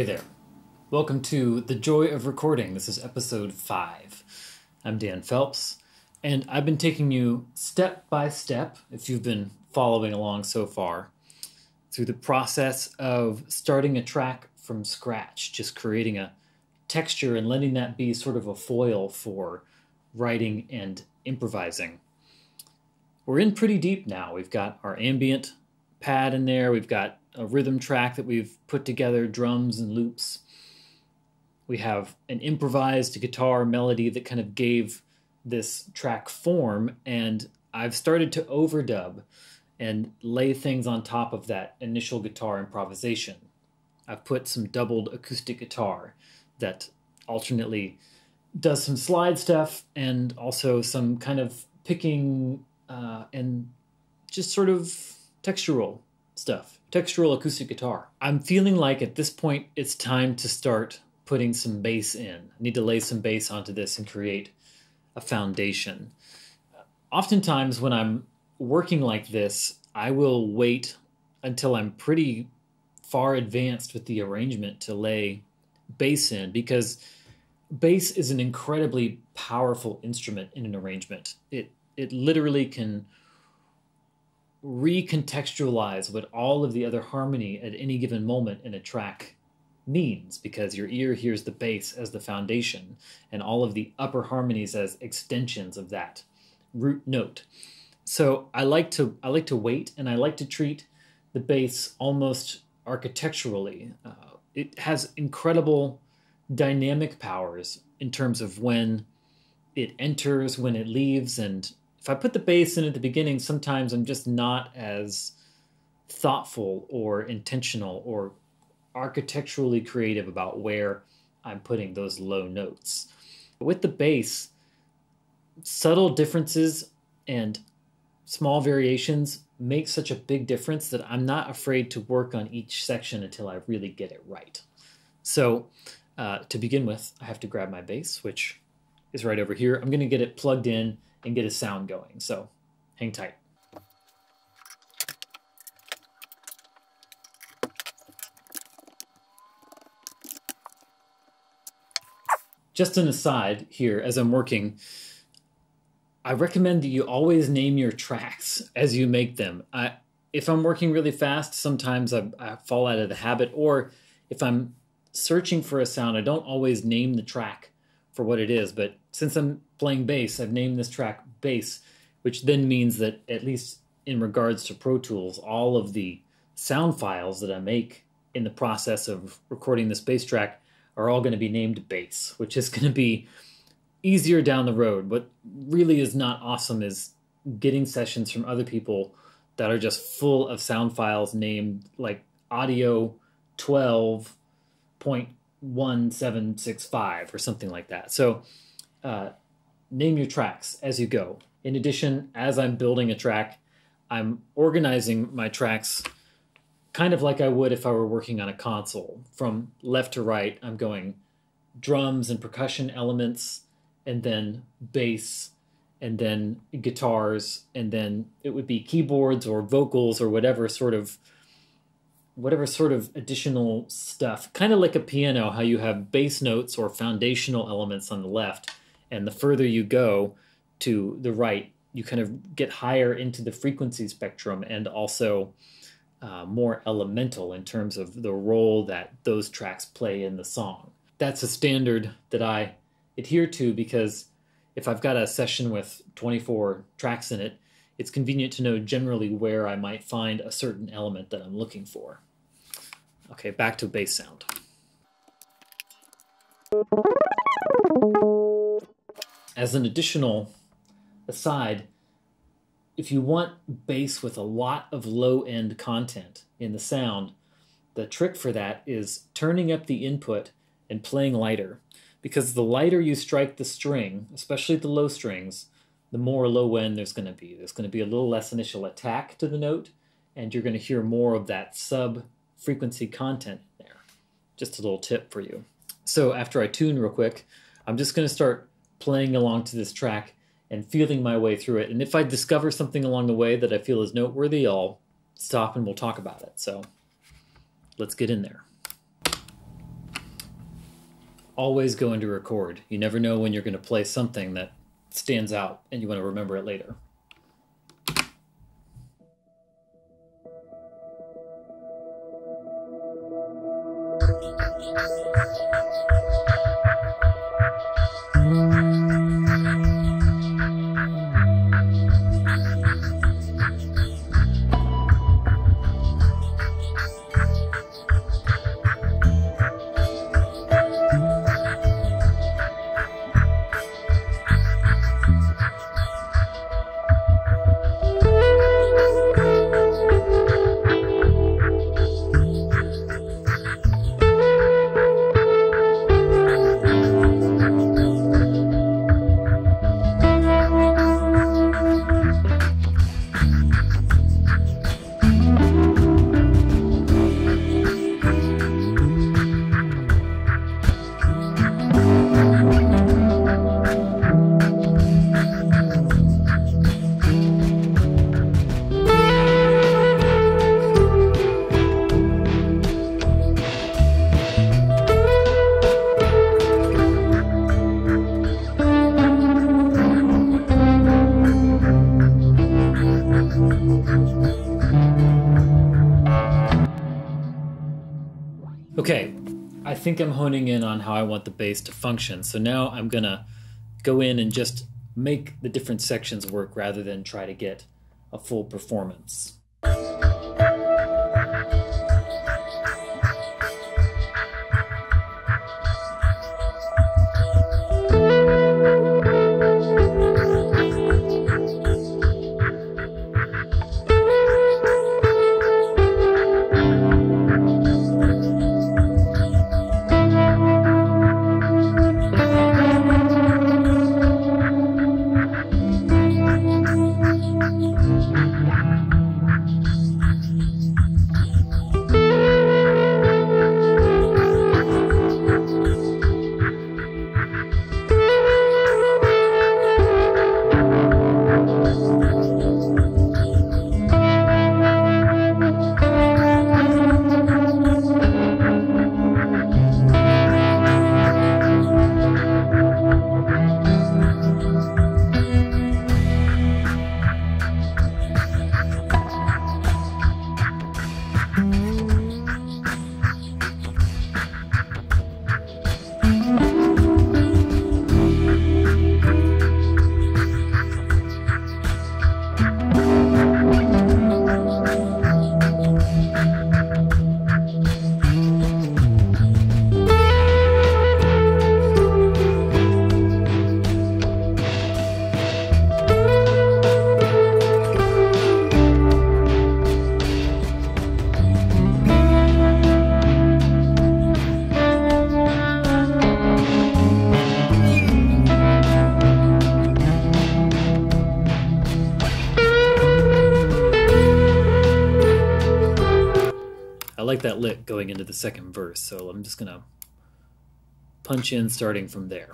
Hey there. Welcome to The Joy of Recording. This is episode 5. I'm Dan Phelps, and I've been taking you step by step, if you've been following along so far, through the process of starting a track from scratch, just creating a texture and letting that be sort of a foil for writing and improvising. We're in pretty deep now. We've got our ambient pad in there. We've got a rhythm track that we've put together, drums and loops. We have an improvised guitar melody that kind of gave this track form, and I've started to overdub and lay things on top of that initial guitar improvisation. I've put some doubled acoustic guitar that alternately does some slide stuff and also some kind of picking and just sort of textural stuff. Textural acoustic guitar. I'm feeling like at this point it's time to start putting some bass in. I need to lay some bass onto this and create a foundation. Oftentimes when I'm working like this, I will wait until I'm pretty far advanced with the arrangement to lay bass in, because bass is an incredibly powerful instrument in an arrangement. It literally can recontextualize what all of the other harmony at any given moment in a track means, because your ear hears the bass as the foundation and all of the upper harmonies as extensions of that root note. So I like to wait, and I like to treat the bass almost architecturally. It has incredible dynamic powers in terms of when it enters, when it leaves, and if I put the bass in at the beginning, sometimes I'm just not as thoughtful or intentional or architecturally creative about where I'm putting those low notes. With the bass, subtle differences and small variations make such a big difference that I'm not afraid to work on each section until I really get it right. So to begin with, I have to grab my bass, which is right over here. I'm going to get it plugged in and get a sound going. So hang tight. Just an aside here, as I'm working, I recommend that you always name your tracks as you make them. If I'm working really fast, sometimes I fall out of the habit, or if I'm searching for a sound, I don't always name the track for what it is, but since I'm playing bass, I've named this track bass, which then means that, at least in regards to Pro Tools, all of the sound files that I make in the process of recording this bass track are all going to be named bass, which is going to be easier down the road. What really is not awesome is getting sessions from other people that are just full of sound files named like audio 12.1765 or something like that. So name your tracks as you go. In addition, as I'm building a track, I'm organizing my tracks kind of like I would if I were working on a console. From left to right, I'm going drums and percussion elements, and then bass, and then guitars, and then it would be keyboards or vocals or whatever sort of additional stuff. Kind of like a piano, how you have bass notes or foundational elements on the left, and the further you go to the right, you kind of get higher into the frequency spectrum, and also more elemental in terms of the role that those tracks play in the song. That's a standard that I adhere to, because if I've got a session with 24 tracks in it, it's convenient to know generally where I might find a certain element that I'm looking for. Okay, back to bass sound. As an additional aside, if you want bass with a lot of low-end content in the sound, the trick for that is turning up the input and playing lighter. Because the lighter you strike the string, especially the low strings, the more low end there's going to be. There's going to be a little less initial attack to the note, and you're going to hear more of that sub-frequency content in there. Just a little tip for you. So after I tune real quick, I'm just going to start playing along to this track and feeling my way through it. And if I discover something along the way that I feel is noteworthy, I'll stop and we'll talk about it. So let's get in there. always go into record. You never know when you're going to play something that stands out and you want to remember it later. Okay, I think I'm honing in on how I want the bass to function. So now I'm gonna go in and just make the different sections work rather than try to get a full performance. I like that lick going into the second verse, so I'm just gonna punch in starting from there.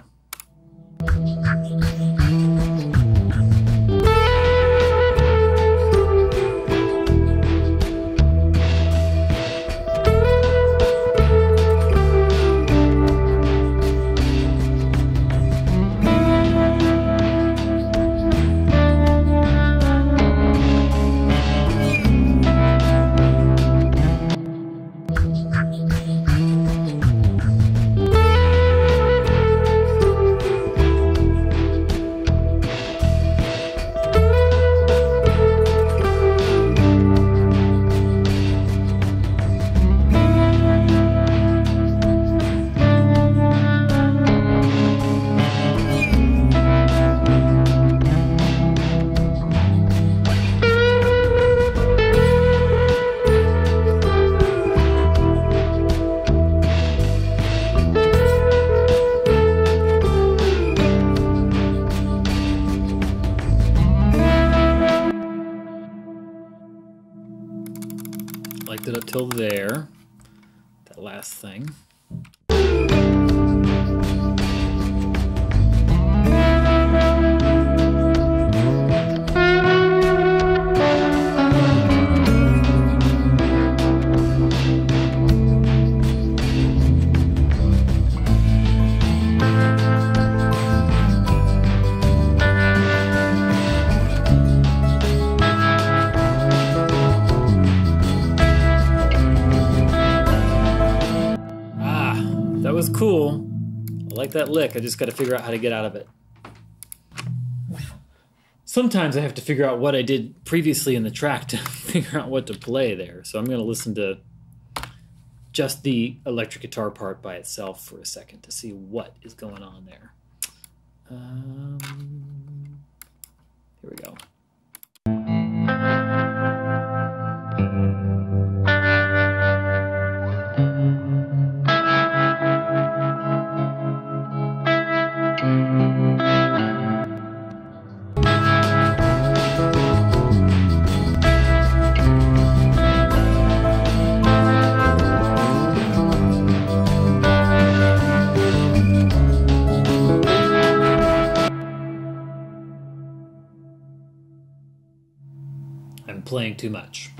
Liked it up till there, that last thing. like that lick. I just got to figure out how to get out of it. Sometimes I have to figure out what I did previously in the track to figure out what to play there. So I'm going to listen to just the electric guitar part by itself for a second to see what is going on there. Here we go. I'm playing too much.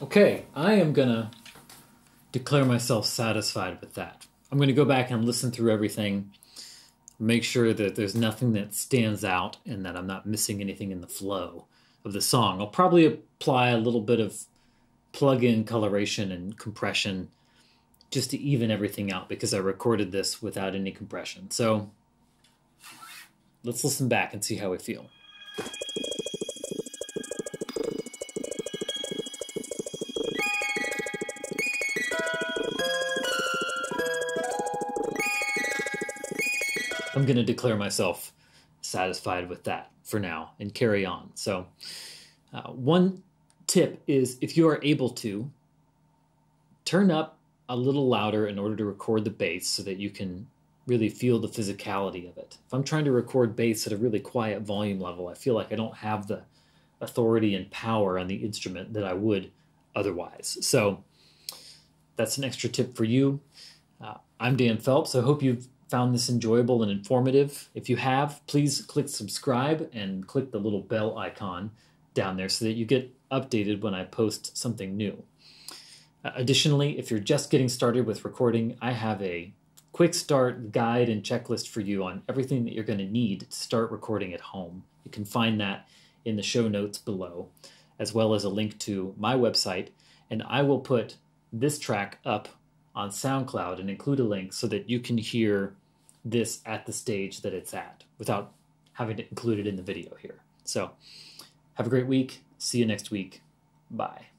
Okay, I am gonna declare myself satisfied with that. I'm gonna go back and listen through everything, make sure that there's nothing that stands out and that I'm not missing anything in the flow of the song. I'll probably apply a little bit of plug-in coloration and compression just to even everything out because I recorded this without any compression. So let's listen back and see how we feel. I'm going to declare myself satisfied with that for now and carry on. So one tip is if you are able to, turn up a little louder in order to record the bass so that you can really feel the physicality of it. If I'm trying to record bass at a really quiet volume level, I feel like I don't have the authority and power on the instrument that I would otherwise. So that's an extra tip for you. I'm Dan Phelps. I hope you've found this enjoyable and informative. If you have, please click subscribe and click the little bell icon down there so that you get updated when I post something new. Additionally, if you're just getting started with recording, I have a quick start guide and checklist for you on everything that you're going to need to start recording at home. You can find that in the show notes below, as well as a link to my website, and I will put this track up on SoundCloud and include a link so that you can hear this at the stage that it's at without having to include it in the video here. So have a great week. See you next week. Bye.